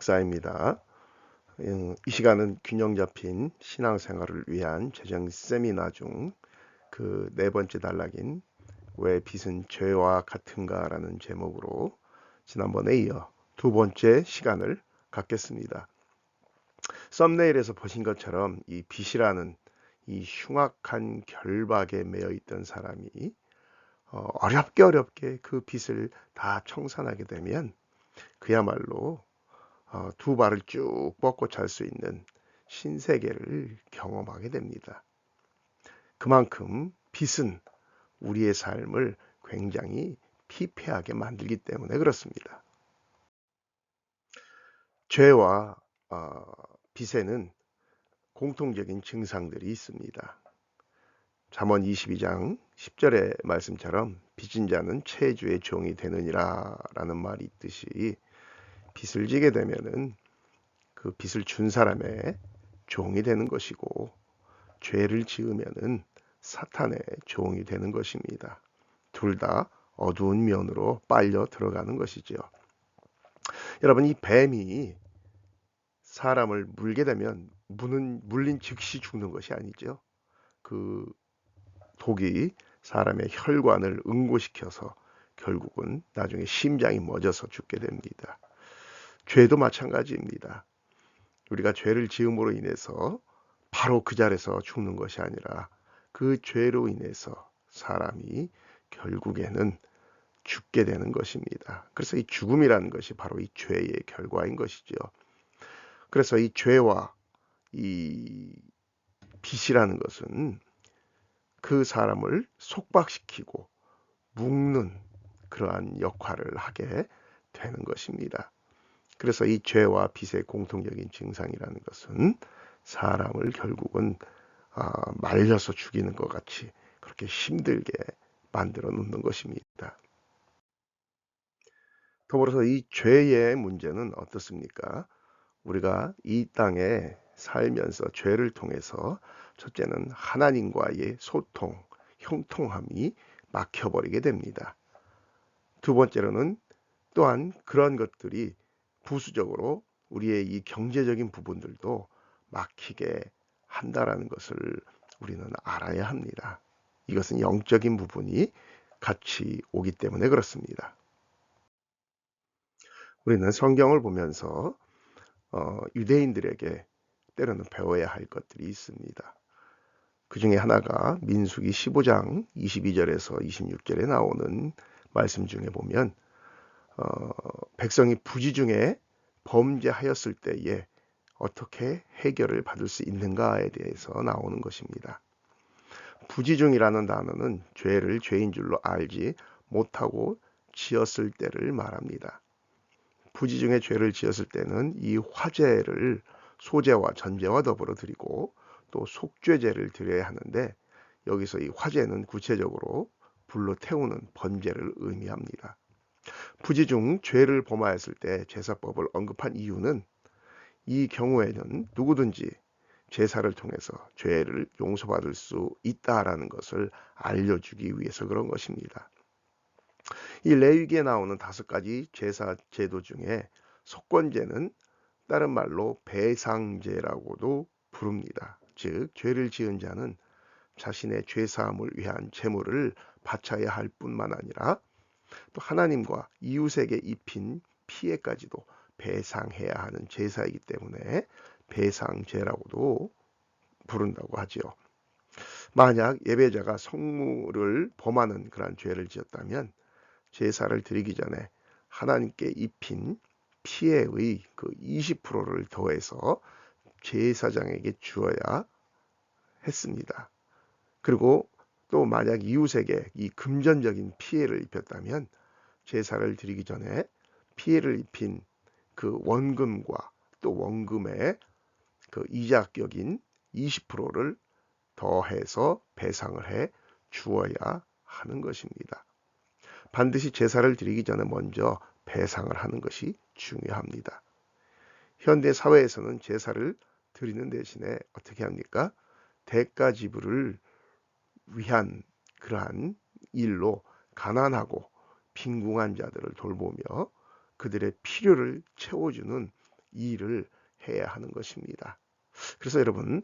목사입니다. 이 시간은 균형 잡힌 신앙생활을 위한 재정 세미나 중 그 네 번째 단락인 왜 빚은 죄와 같은가라는 제목으로 지난번에 이어 두 번째 시간을 갖겠습니다. 썸네일에서 보신 것처럼 이 빚이라는 이 흉악한 결박에 매여 있던 사람이 어렵게 그 빚을 다 청산하게 되면 그야말로 두 발을 쭉 뻗고 잘 수 있는 신세계를 경험하게 됩니다. 그만큼 빚은 우리의 삶을 굉장히 피폐하게 만들기 때문에 그렇습니다. 죄와 빚에는 공통적인 증상들이 있습니다. 잠언 22장 10절의 말씀처럼 빚진 자는 채주의 종이 되느니라 라는 말이 있듯이 빚을 지게 되면은 그 빚을 준 사람의 종이 되는 것이고 죄를 지으면은 사탄의 종이 되는 것입니다. 둘 다 어두운 면으로 빨려 들어가는 것이죠. 여러분, 이 뱀이 사람을 물게 되면 물린 즉시 죽는 것이 아니죠. 그 독이 사람의 혈관을 응고시켜서 결국은 나중에 심장이 멎어서 죽게 됩니다. 죄도 마찬가지입니다. 우리가 죄를 지음으로 인해서 바로 그 자리에서 죽는 것이 아니라 그 죄로 인해서 사람이 결국에는 죽게 되는 것입니다. 그래서 이 죽음이라는 것이 바로 이 죄의 결과인 것이죠. 그래서 이 죄와 이 빚이라는 것은 그 사람을 속박시키고 묶는 그러한 역할을 하게 되는 것입니다. 그래서 이 죄와 빚의 공통적인 증상이라는 것은 사람을 결국은 말려서 죽이는 것 같이 그렇게 힘들게 만들어 놓는 것입니다. 더불어서 이 죄의 문제는 어떻습니까? 우리가 이 땅에 살면서 죄를 통해서 첫째는 하나님과의 소통, 형통함이 막혀버리게 됩니다. 두 번째로는 또한 그런 것들이 부수적으로 우리의 이 경제적인 부분들도 막히게 한다라는 것을 우리는 알아야 합니다. 이것은 영적인 부분이 같이 오기 때문에 그렇습니다. 우리는 성경을 보면서 유대인들에게 때로는 배워야 할 것들이 있습니다. 그 중에 하나가 민수기 15장 22절에서 26절에 나오는 말씀 중에 보면 백성이 부지 중에 범죄하였을 때에 어떻게 해결을 받을 수 있는가에 대해서 나오는 것입니다. 부지중이라는 단어는 죄를 죄인 줄로 알지 못하고 지었을 때를 말합니다. 부지중에 죄를 지었을 때는 이 화제를 소제와 전제와 더불어 드리고 또 속죄제를 드려야 하는데 여기서 이 화제는 구체적으로 불로 태우는 번제를 의미합니다. 부지중 죄를 범하였을 때 제사법을 언급한 이유는 이 경우에는 누구든지 제사를 통해서 죄를 용서받을 수 있다라는 것을 알려주기 위해서 그런 것입니다. 이 레위기에 나오는 5가지 제사 제도 중에 속건제는 다른 말로 배상제라고도 부릅니다. 즉 죄를 지은 자는 자신의 죄사함을 위한 제물을 바쳐야 할 뿐만 아니라 또 하나님과 이웃에게 입힌 피해까지도 배상해야 하는 제사이기 때문에 배상제라고도 부른다고 하죠. 만약 예배자가 성물을 범하는 그러한 죄를 지었다면 제사를 드리기 전에 하나님께 입힌 피해의 그 20%를 더해서 제사장에게 주어야 했습니다. 그리고 또 만약 이웃에게 이 금전적인 피해를 입혔다면 제사를 드리기 전에 피해를 입힌 그 원금과 또 원금의 그 이자격인 20%를 더해서 배상을 해 주어야 하는 것입니다. 반드시 제사를 드리기 전에 먼저 배상을 하는 것이 중요합니다. 현대 사회에서는 제사를 드리는 대신에 어떻게 합니까? 대가 지불을 위한 그러한 일로 가난하고 빈궁한 자들을 돌보며 그들의 필요를 채워주는 이 일을 해야 하는 것입니다. 그래서 여러분,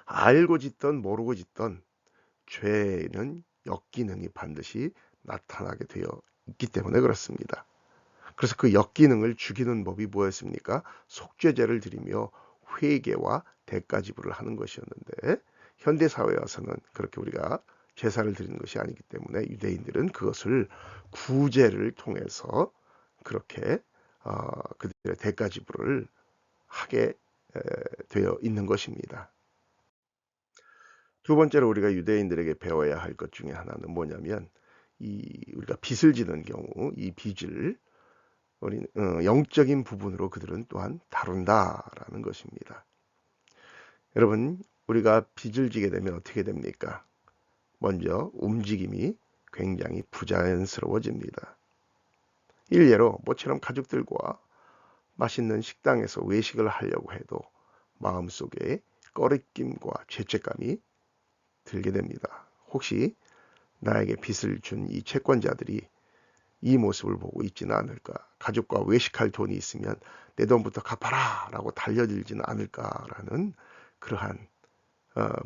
알고 짓던 모르고 짓던 죄는 역기능이 반드시 나타나게 되어 있기 때문에 그렇습니다. 그래서 그 역기능을 죽이는 법이 뭐였습니까? 속죄제를 드리며 회개와 대가 지불을 하는 것이었는데, 현대 사회에 와서는 그렇게 우리가 제사를 드리는 것이 아니기 때문에 유대인들은 그것을 구제를 통해서 그렇게 그들의 대가 지불을 하게 되어 있는 것입니다. 두 번째로 우리가 유대인들에게 배워야 할 것 중에 하나는 뭐냐면, 우리가 빚을 지는 경우 이 빚을 우리 영적인 부분으로 그들은 또한 다룬다라는 것입니다. 여러분, 우리가 빚을 지게 되면 어떻게 됩니까? 먼저 움직임이 굉장히 부자연스러워집니다. 일례로 모처럼 가족들과 맛있는 식당에서 외식을 하려고 해도 마음속에 꺼리낌과 죄책감이 들게 됩니다. 혹시 나에게 빚을 준 이 채권자들이 이 모습을 보고 있지는 않을까? 가족과 외식할 돈이 있으면 내 돈부터 갚아라 라고 달려들지는 않을까라는 그러한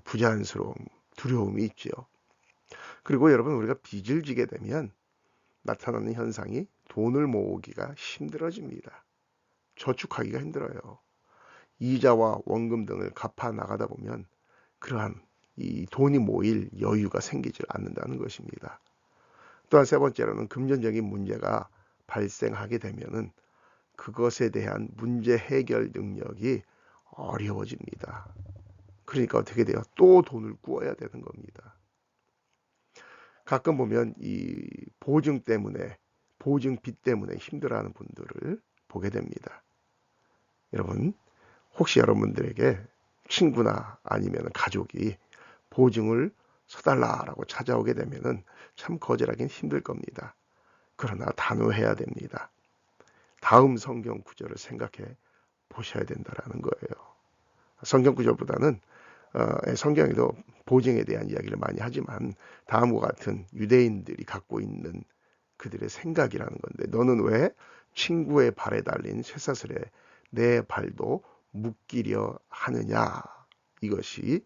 부자연스러움, 두려움이 있죠. 그리고 여러분, 우리가 빚을 지게 되면 나타나는 현상이 돈을 모으기가 힘들어집니다. 저축하기가 힘들어요. 이자와 원금 등을 갚아 나가다 보면 그러한 이 돈이 모일 여유가 생기지 않는다는 것입니다. 또한 세 번째로는 금전적인 문제가 발생하게 되면은 그것에 대한 문제 해결 능력이 어려워집니다. 그러니까 어떻게 돼요? 또 돈을 구워야 되는 겁니다. 가끔 보면 이 보증빚 때문에 힘들어하는 분들을 보게 됩니다. 여러분, 혹시 여러분들에게 친구나 아니면 가족이 보증을 서달라라고 찾아오게 되면은 참 거절하긴 힘들 겁니다. 그러나 단호해야 됩니다. 다음 성경 구절을 생각해 보셔야 된다라는 거예요. 성경 구절보다는 성경에도 보증에 대한 이야기를 많이 하지만 다음과 같은 유대인들이 갖고 있는 그들의 생각이라는 건데, 너는 왜 친구의 발에 달린 쇠사슬에 내 발도 묶이려 하느냐. 이것이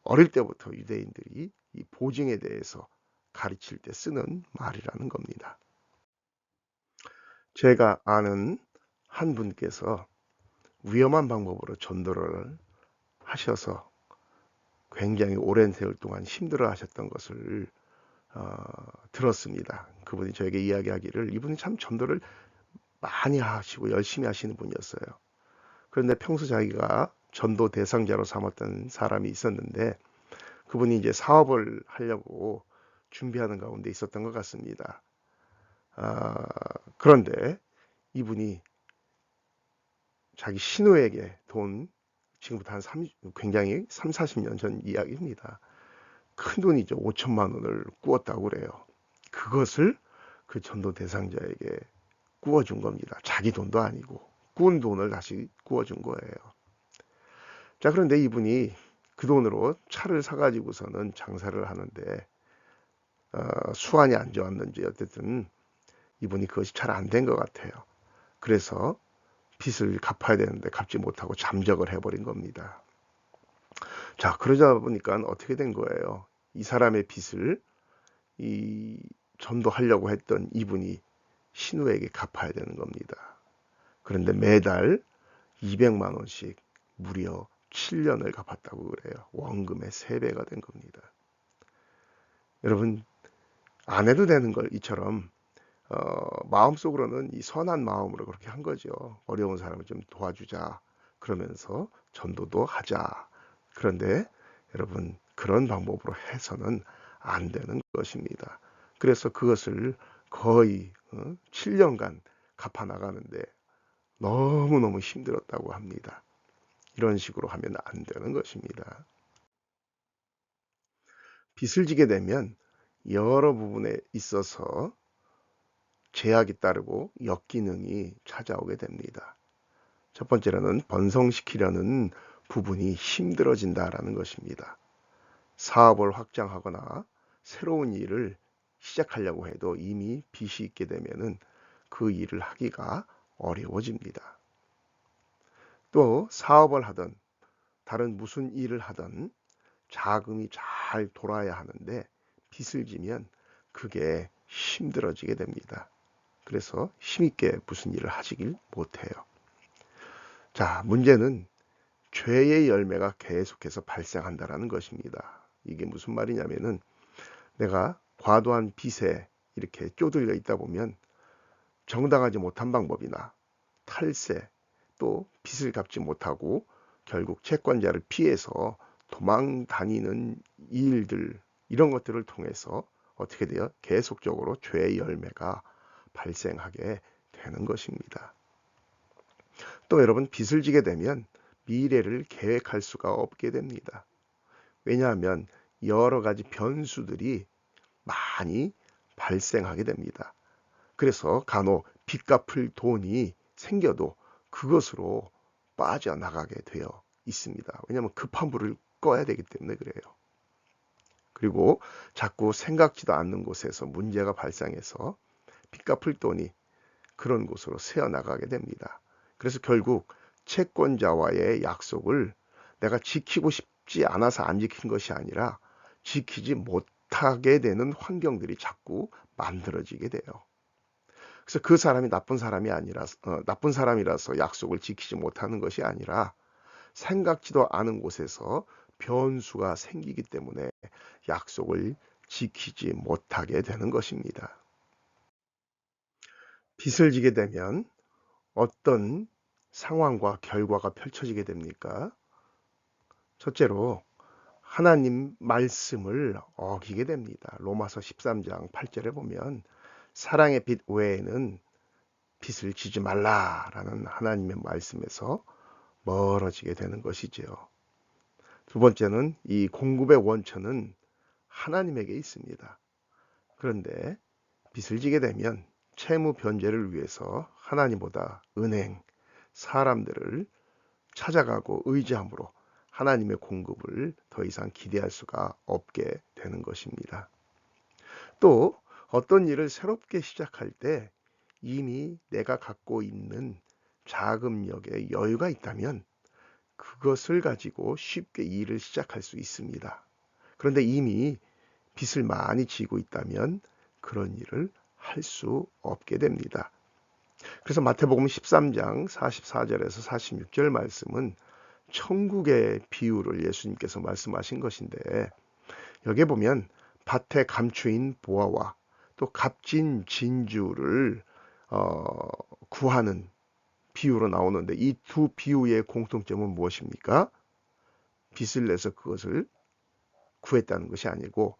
어릴 때부터 유대인들이 이 보증에 대해서 가르칠 때 쓰는 말이라는 겁니다. 제가 아는 한 분께서 위험한 방법으로 전도를 하셔서 굉장히 오랜 세월 동안 힘들어 하셨던 것을 들었습니다. 그분이 저에게 이야기하기를 이분이 참 전도를 많이 하시고 열심히 하시는 분이었어요. 그런데 평소 자기가 전도 대상자로 삼았던 사람이 있었는데 그분이 이제 사업을 하려고 준비하는 가운데 있었던 것 같습니다. 그런데 이분이 자기 신우에게 돈, 지금부터 굉장히 3, 40년 전 이야기입니다. 큰 돈이죠. 5천만 원을 꾸었다고 그래요. 그것을 그 전도 대상자에게 꾸어준 겁니다. 자기 돈도 아니고 꾸은 돈을 다시 꾸어준 거예요. 자, 그런데 이분이 그 돈으로 차를 사가지고서는 장사를 하는데 수완이 안 좋았는지 어쨌든 이분이 그것이 잘 안 된 것 같아요. 그래서 빚을 갚아야 되는데 갚지 못하고 잠적을 해버린 겁니다. 자, 그러다 보니까 어떻게 된 거예요? 이 사람의 빚을 이 전도하려고 했던 이분이 신우에게 갚아야 되는 겁니다. 그런데 매달 200만 원씩 무려 7년을 갚았다고 그래요. 원금의 3배가 된 겁니다. 여러분, 안 해도 되는 걸 이처럼 마음속으로는 이 선한 마음으로 그렇게 한 거죠. 어려운 사람을 좀 도와주자. 그러면서 전도도 하자. 그런데 여러분, 그런 방법으로 해서는 안 되는 것입니다. 그래서 그것을 거의 7년간 갚아 나가는데 너무너무 힘들었다고 합니다. 이런 식으로 하면 안 되는 것입니다. 빚을 지게 되면 여러 부분에 있어서 제약이 따르고 역기능이 찾아오게 됩니다. 첫 번째로는 번성시키려는 부분이 힘들어진다라는 것입니다. 사업을 확장하거나 새로운 일을 시작하려고 해도 이미 빚이 있게 되면은 그 일을 하기가 어려워집니다. 또 사업을 하든 다른 무슨 일을 하든 자금이 잘 돌아야 하는데 빚을 지면 그게 힘들어지게 됩니다. 그래서 힘있게 무슨 일을 하시길 못해요. 자, 문제는 죄의 열매가 계속해서 발생한다라는 것입니다. 이게 무슨 말이냐면은 내가 과도한 빚에 이렇게 쪼들려 있다 보면 정당하지 못한 방법이나 탈세, 또 빚을 갚지 못하고 결국 채권자를 피해서 도망 다니는 일들, 이런 것들을 통해서 어떻게 돼요? 계속적으로 죄의 열매가 발생하게 되는 것입니다. 또 여러분, 빚을 지게 되면 미래를 계획할 수가 없게 됩니다. 왜냐하면 여러 가지 변수들이 많이 발생하게 됩니다. 그래서 간혹 빚 갚을 돈이 생겨도 그것으로 빠져나가게 되어 있습니다. 왜냐하면 급한 불을 꺼야 되기 때문에 그래요. 그리고 자꾸 생각지도 않는 곳에서 문제가 발생해서 빚 갚을 돈이 그런 곳으로 새어나가게 됩니다. 그래서 결국 채권자와의 약속을 내가 지키고 싶지 않아서 안 지킨 것이 아니라 지키지 못하게 되는 환경들이 자꾸 만들어지게 돼요. 그래서 그 사람이 나쁜 사람이라서 약속을 지키지 못하는 것이 아니라 생각지도 않은 곳에서 변수가 생기기 때문에 약속을 지키지 못하게 되는 것입니다. 빚을 지게 되면 어떤 상황과 결과가 펼쳐지게 됩니까? 첫째로 하나님 말씀을 어기게 됩니다. 로마서 13장 8절에 보면 사랑의 빚 외에는 빚을 지지 말라라는 하나님의 말씀에서 멀어지게 되는 것이지요. 두 번째는 이 공급의 원천은 하나님에게 있습니다. 그런데 빚을 지게 되면 채무 변제를 위해서 하나님보다 은행, 사람들을 찾아가고 의지함으로 하나님의 공급을 더 이상 기대할 수가 없게 되는 것입니다. 또 어떤 일을 새롭게 시작할 때 이미 내가 갖고 있는 자금력에 여유가 있다면 그것을 가지고 쉽게 일을 시작할 수 있습니다. 그런데 이미 빚을 많이 지고 있다면 그런 일을 할 수 없게 됩니다. 그래서 마태복음 13장 44절에서 46절 말씀은 천국의 비유를 예수님께서 말씀하신 것인데, 여기에 보면 밭에 감추인 보화와 또 값진 진주를 구하는 비유로 나오는데, 이 두 비유의 공통점은 무엇입니까? 빚을 내서 그것을 구했다는 것이 아니고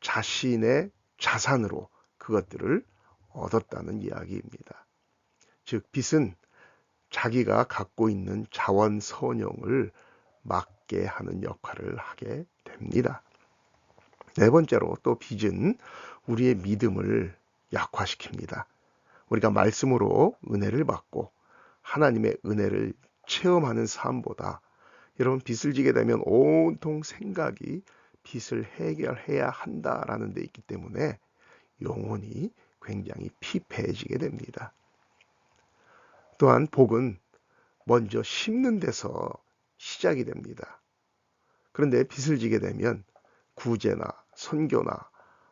자신의 자산으로 그것들을 얻었다는 이야기입니다. 즉 빚은 자기가 갖고 있는 자원선용을 막게 하는 역할을 하게 됩니다. 네 번째로 또 빚은 우리의 믿음을 약화시킵니다. 우리가 말씀으로 은혜를 받고 하나님의 은혜를 체험하는 삶보다 여러분 빚을 지게 되면 온통 생각이 빚을 해결해야 한다라는 데 있기 때문에 영혼이 굉장히 피폐해지게 됩니다. 또한 복은 먼저 심는 데서 시작이 됩니다. 그런데 빚을 지게 되면 구제나 선교나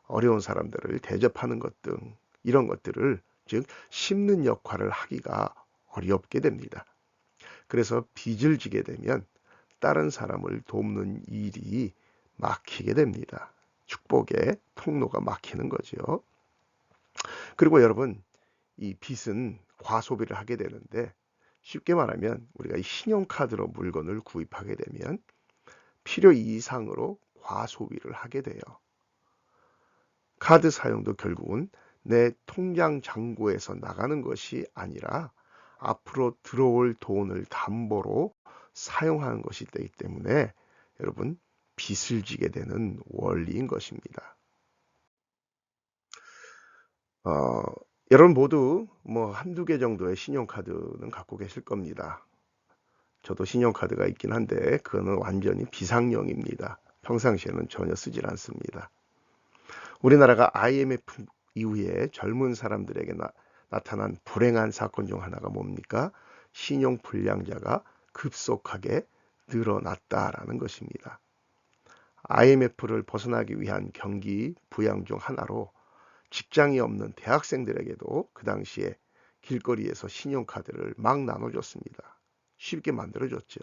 어려운 사람들을 대접하는 것 등 이런 것들을 즉 심는 역할을 하기가 어렵게 됩니다. 그래서 빚을 지게 되면 다른 사람을 돕는 일이 막히게 됩니다. 축복의 통로가 막히는 거죠. 그리고 여러분, 이 빚은 과소비를 하게 되는데 쉽게 말하면 우리가 이 신용카드로 물건을 구입하게 되면 필요 이상으로 과소비를 하게 돼요. 카드 사용도 결국은 내 통장 잔고에서 나가는 것이 아니라 앞으로 들어올 돈을 담보로 사용하는 것이 되기 때문에 여러분 빚을 지게 되는 원리인 것입니다. 여러분 모두 뭐 한두 개 정도의 신용카드는 갖고 계실 겁니다. 저도 신용카드가 있긴 한데 그거는 완전히 비상용입니다. 평상시에는 전혀 쓰질 않습니다. 우리나라가 IMF 이후에 젊은 사람들에게 나타난 불행한 사건 중 하나가 뭡니까? 신용 불량자가 급속하게 늘어났다라는 것입니다. IMF를 벗어나기 위한 경기 부양 중 하나로 직장이 없는 대학생들에게도 그 당시에 길거리에서 신용카드를 막 나눠줬습니다. 쉽게 만들어줬죠.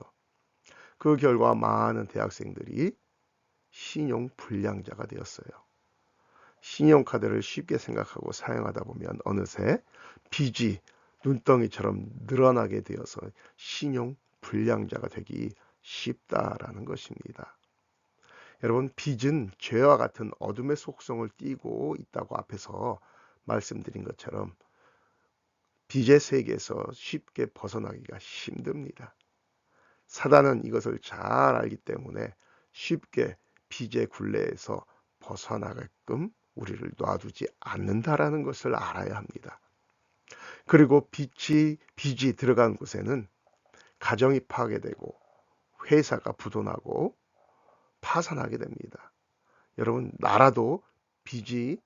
그 결과 많은 대학생들이 신용불량자가 되었어요. 신용카드를 쉽게 생각하고 사용하다 보면 어느새 빚이 눈덩이처럼 늘어나게 되어서 신용불량자가 되기 쉽다라는 것입니다. 여러분, 빚은 죄와 같은 어둠의 속성을 띠고 있다고 앞에서 말씀드린 것처럼 빚의 세계에서 쉽게 벗어나기가 힘듭니다. 사단은 이것을 잘 알기 때문에 쉽게 빚의 굴레에서 벗어나게끔 우리를 놔두지 않는다라는 것을 알아야 합니다. 그리고 빚이 들어간 곳에는 가정이 파괴되고 회사가 부도나고 파산하게 됩니다. 여러분, 나라도 빚이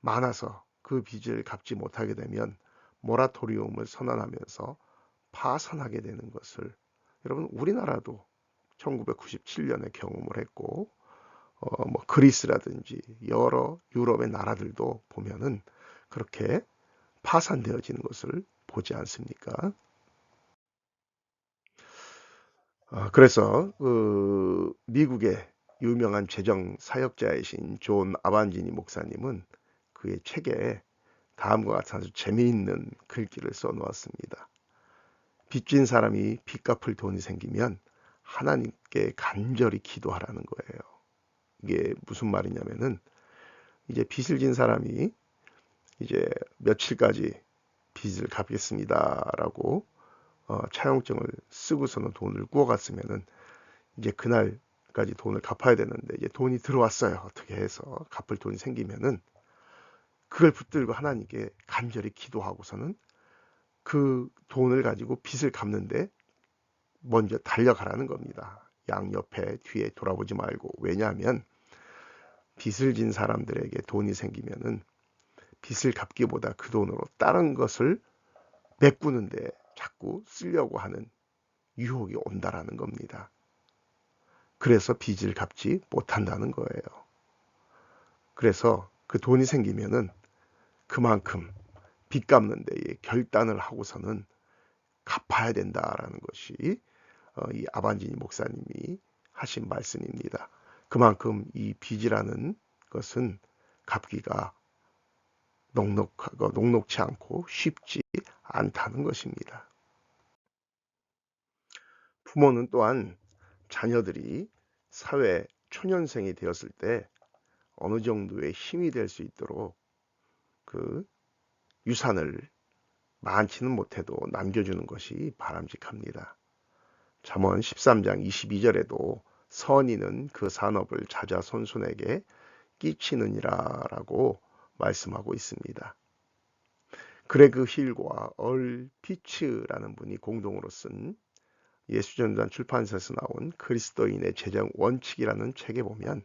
많아서 그 빚을 갚지 못하게 되면 모라토리움을 선언하면서 파산하게 되는 것을 여러분, 우리나라도 1997년에 경험을 했고 그리스라든지 여러 유럽의 나라들도 보면은 그렇게 파산되어지는 것을 보지 않습니까? 그래서 미국의 유명한 재정 사역자이신 존 아반지니 목사님은 그의 책에 다음과 같은 아주 재미있는 글귀를 써놓았습니다. 빚진 사람이 빚 갚을 돈이 생기면 하나님께 간절히 기도하라는 거예요. 이게 무슨 말이냐면은 이제 빚을 진 사람이 이제 며칠까지 빚을 갚겠습니다라고 차용증을 쓰고서는 돈을 구워갔으면은 이제 그날까지 돈을 갚아야 되는데 이제 돈이 들어왔어요. 어떻게 해서 갚을 돈이 생기면은 그걸 붙들고 하나님께 간절히 기도하고서는 그 돈을 가지고 빚을 갚는데 먼저 달려가라는 겁니다. 양옆에 뒤에 돌아보지 말고. 왜냐하면 빚을 진 사람들에게 돈이 생기면은 빚을 갚기보다 그 돈으로 다른 것을 메꾸는데 자꾸 쓰려고 하는 유혹이 온다라는 겁니다. 그래서 빚을 갚지 못한다는 거예요. 그래서 그 돈이 생기면은 그만큼 빚 갚는 데에 결단을 하고서는 갚아야 된다라는 것이 이 아반지니 목사님이 하신 말씀입니다. 그만큼 이 빚이라는 것은 갚기가 녹록치 않고 쉽지 않다는 것입니다. 부모는 또한 자녀들이 사회 초년생이 되었을 때 어느 정도의 힘이 될 수 있도록 그 유산을 많지는 못해도 남겨주는 것이 바람직합니다. 잠언 13장 22절에도 선인은 그 산업을 자자 손손에게 끼치느니라라고 말씀하고 있습니다. 그레그 힐과 얼 피츠라는 분이 공동으로 쓴 예수전단 출판사에서 나온 그리스도인의 재정 원칙이라는 책에 보면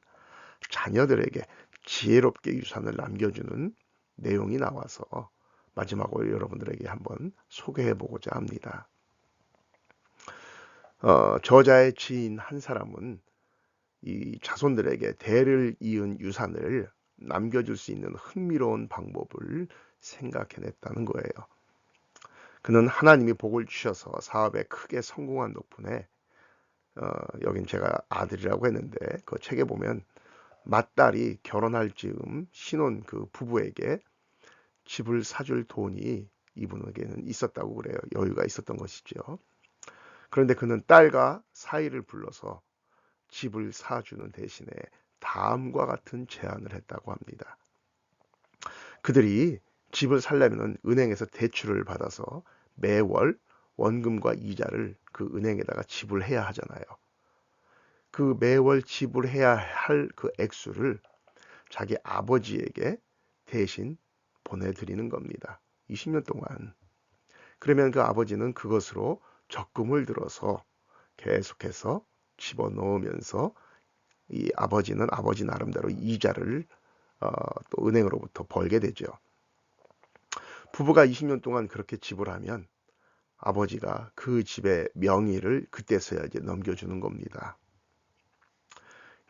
자녀들에게 지혜롭게 유산을 남겨주는 내용이 나와서 마지막으로 여러분들에게 한번 소개해 보고자 합니다. 저자의 지인 한 사람은 이 자손들에게 대를 이은 유산을 남겨줄 수 있는 흥미로운 방법을 생각해냈다는 거예요. 그는 하나님이 복을 주셔서 사업에 크게 성공한 덕분에 여긴 제가 아들이라고 했는데 그 책에 보면 맏딸이 결혼할 즈음 신혼 그 부부에게 집을 사줄 돈이 이분에게는 있었다고 그래요. 여유가 있었던 것이죠. 그런데 그는 딸과 사이를 불러서 집을 사주는 대신에 다음과 같은 제안을 했다고 합니다. 그들이 집을 살려면 은행에서 대출을 받아서 매월 원금과 이자를 그 은행에다가 지불해야 하잖아요. 그 매월 지불해야 할 그 액수를 자기 아버지에게 대신 보내드리는 겁니다. 20년 동안. 그러면 그 아버지는 그것으로 적금을 들어서 계속해서 집어넣으면서 이 아버지는 아버지 나름대로 이자를 또 은행으로부터 벌게 되죠. 부부가 20년 동안 그렇게 지불하면 아버지가 그 집의 명의를 그때서야 이제 넘겨주는 겁니다.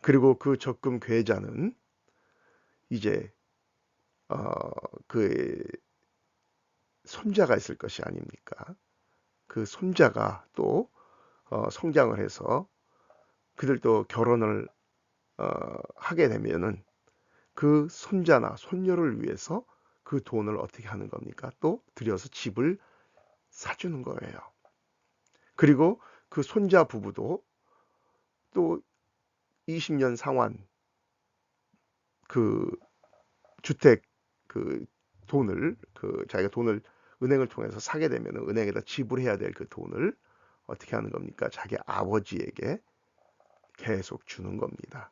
그리고 그 적금 계좌는 이제 그 손자가 있을 것이 아닙니까? 그 손자가 또 성장을 해서 그들도 결혼을 하게 되면은 그 손자나 손녀를 위해서 그 돈을 어떻게 하는 겁니까? 또 들여서 집을 사주는 거예요. 그리고 그 손자 부부도 또 20년 상환 그 주택 그 돈을 자기가 돈을 은행을 통해서 사게 되면 은행에다 지불해야 될 그 돈을 어떻게 하는 겁니까? 자기 아버지에게 계속 주는 겁니다.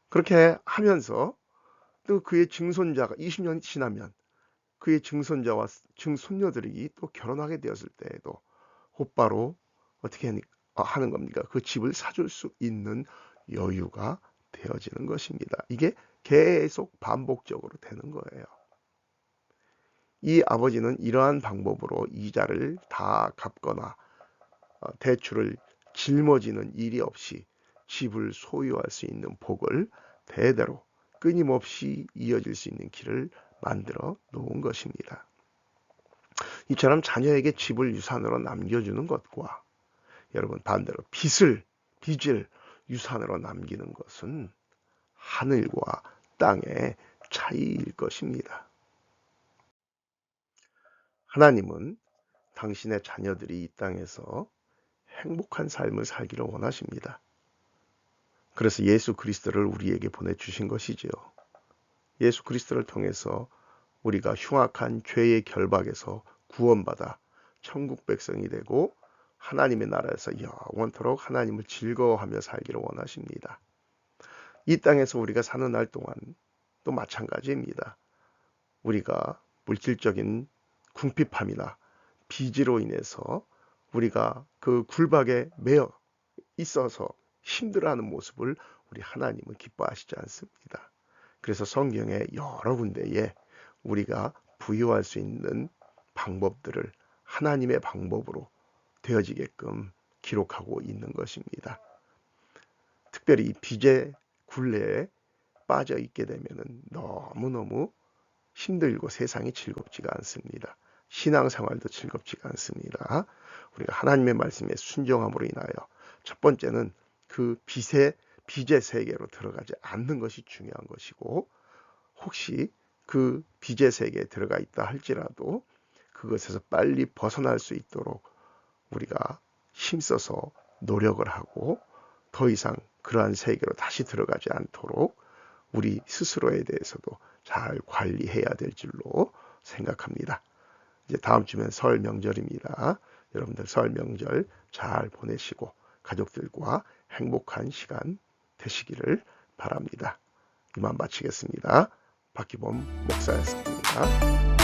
그렇게 하면서 또 그의 증손자가 20년 지나면 그의 증손자와 증손녀들이 또 결혼하게 되었을 때에도 곧바로 어떻게 하는 겁니까? 그 집을 사줄 수 있는 여유가 되어지는 것입니다. 이게 계속 반복적으로 되는 거예요. 이 아버지는 이러한 방법으로 이자를 다 갚거나 대출을 짊어지는 일이 없이 집을 소유할 수 있는 복을 대대로 끊임없이 이어질 수 있는 길을 만들어 놓은 것입니다. 이처럼 자녀에게 집을 유산으로 남겨주는 것과 여러분 반대로 빚을 유산으로 남기는 것은 하늘과 땅의 차이일 것입니다. 하나님은 당신의 자녀들이 이 땅에서 행복한 삶을 살기를 원하십니다. 그래서 예수 그리스도를 우리에게 보내주신 것이지요. 예수 그리스도를 통해서 우리가 흉악한 죄의 결박에서 구원받아 천국 백성이 되고 하나님의 나라에서 영원토록 하나님을 즐거워하며 살기를 원하십니다. 이 땅에서 우리가 사는 날 동안 또 마찬가지입니다. 우리가 물질적인 궁핍함이나 빚으로 인해서 우리가 그 굴박에 매여 있어서 힘들어하는 모습을 우리 하나님은 기뻐하시지 않습니다. 그래서 성경에 여러 군데에 우리가 부여할 수 있는 방법들을 하나님의 방법으로 되어지게끔 기록하고 있는 것입니다. 특별히 이 빚의 굴레에 빠져 있게 되면 너무너무 힘들고 세상이 즐겁지가 않습니다. 신앙생활도 즐겁지가 않습니다. 우리가 하나님의 말씀에 순종함으로 인하여 첫 번째는 그 빚의 세계로 들어가지 않는 것이 중요한 것이고, 혹시 그 빚의 세계에 들어가 있다 할지라도 그것에서 빨리 벗어날 수 있도록 우리가 힘써서 노력을 하고 더 이상 그러한 세계로 다시 들어가지 않도록 우리 스스로에 대해서도 잘 관리해야 될 줄로 생각합니다. 이제 다음 주면 설 명절입니다. 여러분들 설 명절 잘 보내시고 가족들과 행복한 시간 되시기를 바랍니다. 이만 마치겠습니다. 박기범 목사였습니다.